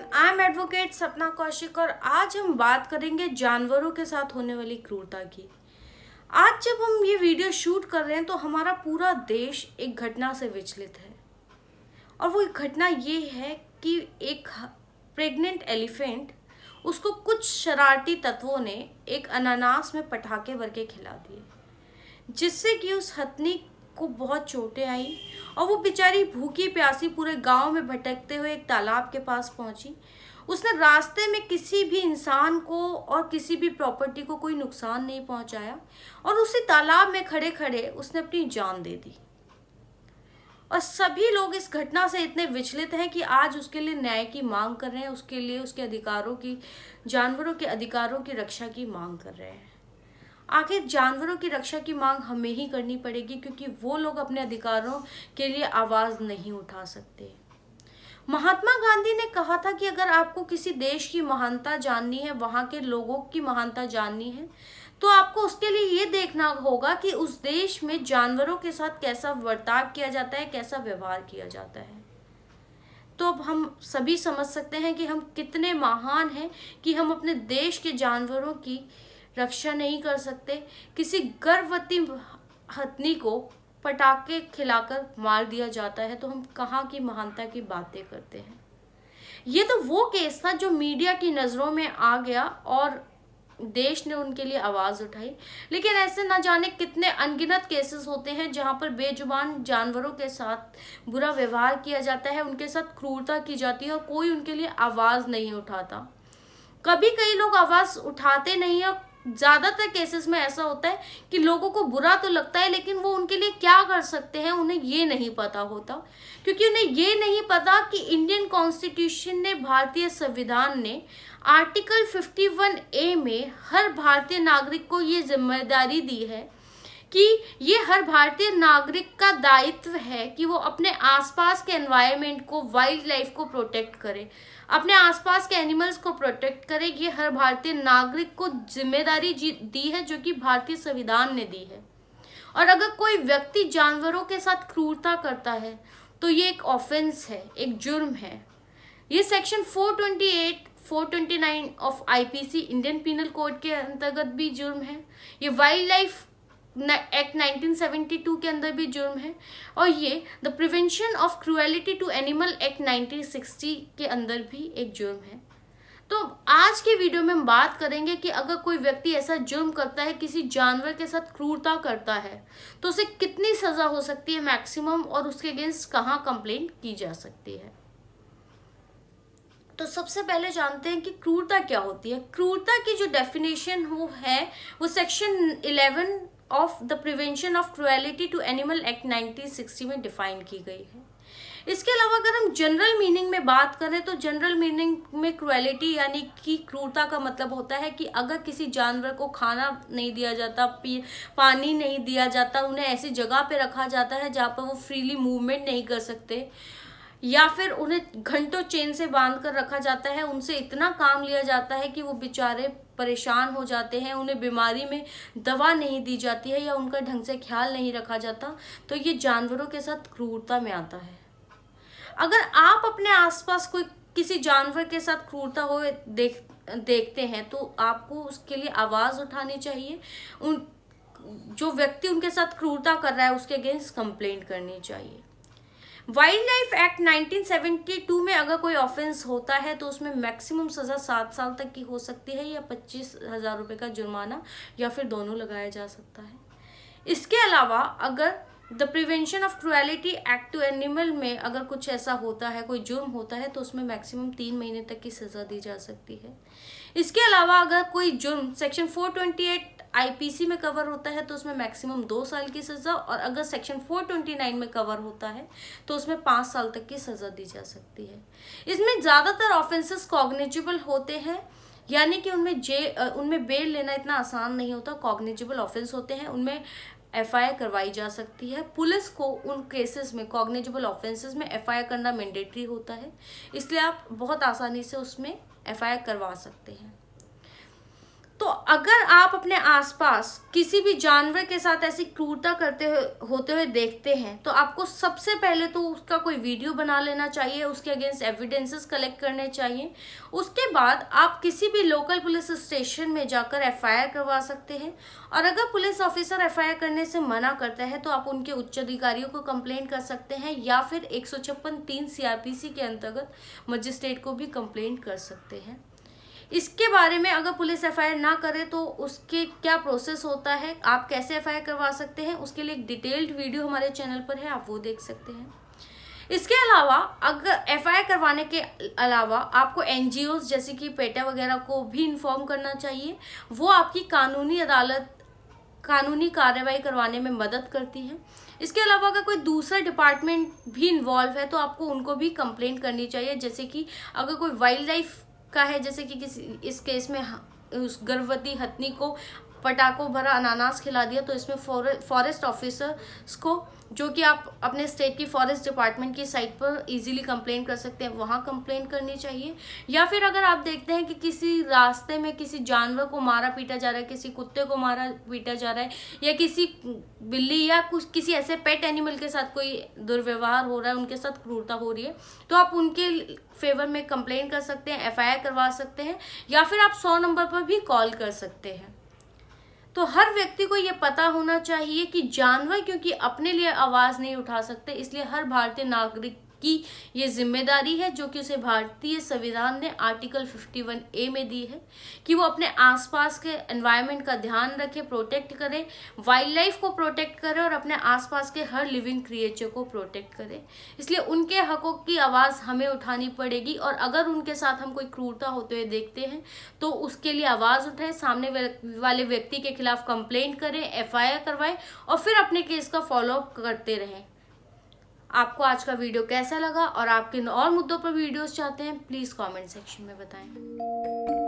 I am advocate सपना कौशिक और आज हम बात करेंगे जानवरों के साथ होने वाली क्रूरता की। आज जब हम ये वीडियो शूट कर रहे हैं तो हमारा पूरा देश एक घटना से विचलित है और वो एक घटना ये है कि एक प्रेग्नेंट एलिफेंट उसको कुछ शरारती तत्वों ने एक अनानास में पटाखे भर के खिला दिए, जिससे कि उस हथनी को बहुत चोटें आई और वो बेचारी भूखी प्यासी पूरे गांव में भटकते हुए एक तालाब के पास पहुंची। उसने रास्ते में किसी भी इंसान को और किसी भी प्रॉपर्टी को कोई नुकसान नहीं पहुंचाया और उसी तालाब में खड़े खड़े उसने अपनी जान दे दी। और सभी लोग इस घटना से इतने विचलित हैं कि आज उसके लिए न्याय की मांग कर रहे हैं, उसके लिए उसके अधिकारों की, जानवरों के अधिकारों की रक्षा की मांग कर रहे हैं। आखिर जानवरों की रक्षा की मांग हमें ही करनी पड़ेगी क्योंकि वो लोग अपने अधिकारों के लिए आवाज नहीं उठा सकते। महात्मा गांधी ने कहा था कि अगर आपको किसी देश की महानता जाननी है, वहां के लोगों की महानता जाननी है, तो आपको उसके लिए ये देखना होगा कि उस देश में जानवरों के साथ कैसा बर्ताव किया जाता है, कैसा व्यवहार किया जाता है। तो अब हम सभी समझ सकते हैं कि हम कितने महान हैं कि हम अपने देश के जानवरों की रक्षा नहीं कर सकते। किसी गर्भवती हथनी को पटाखे खिलाकर मार दिया जाता है तो हम कहाँ की महानता की बातें करते हैं। ये तो वो केस था जो मीडिया की नज़रों में आ गया और देश ने उनके लिए आवाज़ उठाई, लेकिन ऐसे न जाने कितने अनगिनत केसेस होते हैं जहाँ पर बेजुबान जानवरों के साथ बुरा व्यवहार किया जाता है, उनके साथ क्रूरता की जाती है और कोई उनके लिए आवाज़ नहीं उठाता। कभी कई लोग आवाज़ उठाते नहीं है। ज़्यादातर केसेस में ऐसा होता है कि लोगों को बुरा तो लगता है लेकिन वो उनके लिए क्या कर सकते हैं उन्हें ये नहीं पता होता, क्योंकि उन्हें ये नहीं पता कि इंडियन कॉन्स्टिट्यूशन ने, भारतीय संविधान ने आर्टिकल 51A में हर भारतीय नागरिक को ये जिम्मेदारी दी है कि ये हर भारतीय नागरिक का दायित्व है कि वो अपने आसपास के एनवायरनमेंट को, वाइल्ड लाइफ को प्रोटेक्ट करे, अपने आसपास के एनिमल्स को प्रोटेक्ट करे। ये हर भारतीय नागरिक को जिम्मेदारी दी है जो कि भारतीय संविधान ने दी है। और अगर कोई व्यक्ति जानवरों के साथ क्रूरता करता है तो ये एक ऑफेंस है, एक जुर्म है। ये section 428 429 of IPC, Indian penal code के अंतर्गत भी जुर्म है। ये वाइल्ड लाइफ एक्ट 1972 के अंदर भी जुर्म है और ये the prevention of cruelty to animal act 1960 के अंदर भी एक जुर्म है। तो आज के वीडियो में हम बात करेंगे कि अगर कोई व्यक्ति ऐसा जुर्म करता है, किसी जानवर के साथ क्रूरता करता है, तो उसे कितनी सजा हो सकती है मैक्सिमम, और उसके अगेंस्ट कहाँ कंप्लेंट की जा सकती है। तो सबसे पहले जानते हैं कि क्रूरता क्या होती है। क्रूरता की जो डेफिनेशन वो section 11 of the prevention of cruelty to animal act 1960 में डिफाइन की गई है। इसके अलावा अगर हम जनरल मीनिंग में बात करें तो जनरल मीनिंग में क्रूएलिटी यानी कि क्रूरता का मतलब होता है कि अगर किसी जानवर को खाना नहीं दिया जाता, पानी नहीं दिया जाता, उन्हें ऐसी जगह पे रखा जाता है जहाँ पर वो फ्रीली मूवमेंट नहीं कर सकते, या फिर उन्हें घंटों चेन से बांध कर रखा जाता है, उनसे इतना काम लिया जाता है कि वो बेचारे परेशान हो जाते हैं, उन्हें बीमारी में दवा नहीं दी जाती है या उनका ढंग से ख्याल नहीं रखा जाता, तो ये जानवरों के साथ क्रूरता में आता है। अगर आप अपने आसपास कोई किसी जानवर के साथ क्रूरता हो देखते हैं तो आपको उसके लिए आवाज़ उठानी चाहिए। उन जो व्यक्ति उनके साथ क्रूरता कर रहा है उसके अगेंस्ट कंप्लेंट करनी चाहिए। वाइल्ड लाइफ एक्ट 1972 में अगर कोई ऑफेंस होता है तो उसमें मैक्सिमम सज़ा 7 साल तक की हो सकती है या 25,000 रुपये का जुर्माना, या फिर दोनों लगाया जा सकता है। इसके अलावा अगर the prevention of cruelty act to animal में अगर कुछ ऐसा होता है, कोई जुर्म होता है, तो उसमें मैक्सिमम 3 महीने तक की सज़ा दी जा सकती है। इसके अलावा अगर कोई जुर्म सेक्शन 428 आईपीसी में कवर होता है तो उसमें मैक्सिमम 2 साल की सज़ा, और अगर सेक्शन 429 में कवर होता है तो उसमें 5 साल तक की सज़ा दी जा सकती है। इसमें ज़्यादातर ऑफेंसेस कॉग्निजेबल होते हैं, यानी कि उनमें बेल लेना इतना आसान नहीं होता। कॉग्निजेबल ऑफेंस होते हैं, उनमें एफआईआर करवाई जा सकती है। पुलिस को उन केसेस में, कॉग्निजेबल ऑफेंसेस में एफआईआर करना मैंडेटरी होता है, इसलिए आप बहुत आसानी से उसमें एफआईआर करवा सकते हैं। तो अगर आप अपने आसपास किसी भी जानवर के साथ ऐसी क्रूरता होते हुए देखते हैं तो आपको सबसे पहले तो उसका कोई वीडियो बना लेना चाहिए, उसके अगेंस्ट एविडेंसेस कलेक्ट करने चाहिए। उसके बाद आप किसी भी लोकल पुलिस स्टेशन में जाकर एफआईआर करवा सकते हैं, और अगर पुलिस ऑफिसर एफआईआर करने से मना करता है तो आप उनके उच्च अधिकारियों को कंप्लेंट कर सकते हैं, या फिर 156(3) सीआरपीसी के अंतर्गत मजिस्ट्रेट को भी कंप्लेंट कर सकते हैं। इसके बारे में अगर पुलिस एफआईआर ना करे तो उसके क्या प्रोसेस होता है, आप कैसे एफआईआर करवा सकते हैं, उसके लिए एक डिटेल्ड वीडियो हमारे चैनल पर है, आप वो देख सकते हैं। इसके अलावा अगर एफआईआर करवाने के अलावा आपको एनजीओज जैसे कि पेटा वगैरह को भी इन्फॉर्म करना चाहिए। वो आपकी कानूनी कार्रवाई करवाने में मदद करती है। इसके अलावा अगर कोई दूसरा डिपार्टमेंट भी इन्वॉल्व है तो आपको उनको भी कंप्लेंट करनी चाहिए। जैसे कि अगर कोई वाइल्ड लाइफ का है, जैसे कि इस केस में उस गर्भवती हथनी को पटाखों भरा अनानास खिला दिया, तो इसमें फॉरेस्ट ऑफिसर्स को, जो कि आप अपने स्टेट की फॉरेस्ट डिपार्टमेंट की साइट पर इजीली कंप्लेंट कर सकते हैं, वहाँ कंप्लेंट करनी चाहिए। या फिर अगर आप देखते हैं कि किसी रास्ते में किसी जानवर को मारा पीटा जा रहा है, किसी कुत्ते को मारा पीटा जा रहा है, या किसी बिल्ली या किसी ऐसे पेट एनिमल के साथ कोई दुर्व्यवहार हो रहा है, उनके साथ क्रूरता हो रही है, तो आप उनके फेवर में कंप्लेंट कर सकते हैं, एफआईआर करवा सकते हैं, या फिर आप 100 नंबर पर भी कॉल कर सकते हैं। तो हर व्यक्ति को ये पता होना चाहिए कि जानवर क्योंकि अपने लिए आवाज नहीं उठा सकते, इसलिए हर भारतीय नागरिक की ये जिम्मेदारी है, जो कि उसे भारतीय संविधान ने आर्टिकल 51A में दी है, कि वो अपने आसपास के एनवायरनमेंट का ध्यान रखे, प्रोटेक्ट करे, वाइल्ड लाइफ को प्रोटेक्ट करे और अपने आसपास के हर लिविंग क्रिएचर को प्रोटेक्ट करे। इसलिए उनके हकों की आवाज़ हमें उठानी पड़ेगी, और अगर उनके साथ हम कोई क्रूरता होते हुए देखते हैं तो उसके लिए आवाज़ उठाएं, सामने वाले व्यक्ति के खिलाफ कंप्लेंट करें, एफआईआर करवाएं, और फिर अपने केस का फॉलोअप करते रहें। आपको आज का वीडियो कैसा लगा और आप किन और मुद्दों पर वीडियोस चाहते हैं, प्लीज़ कमेंट सेक्शन में बताएं।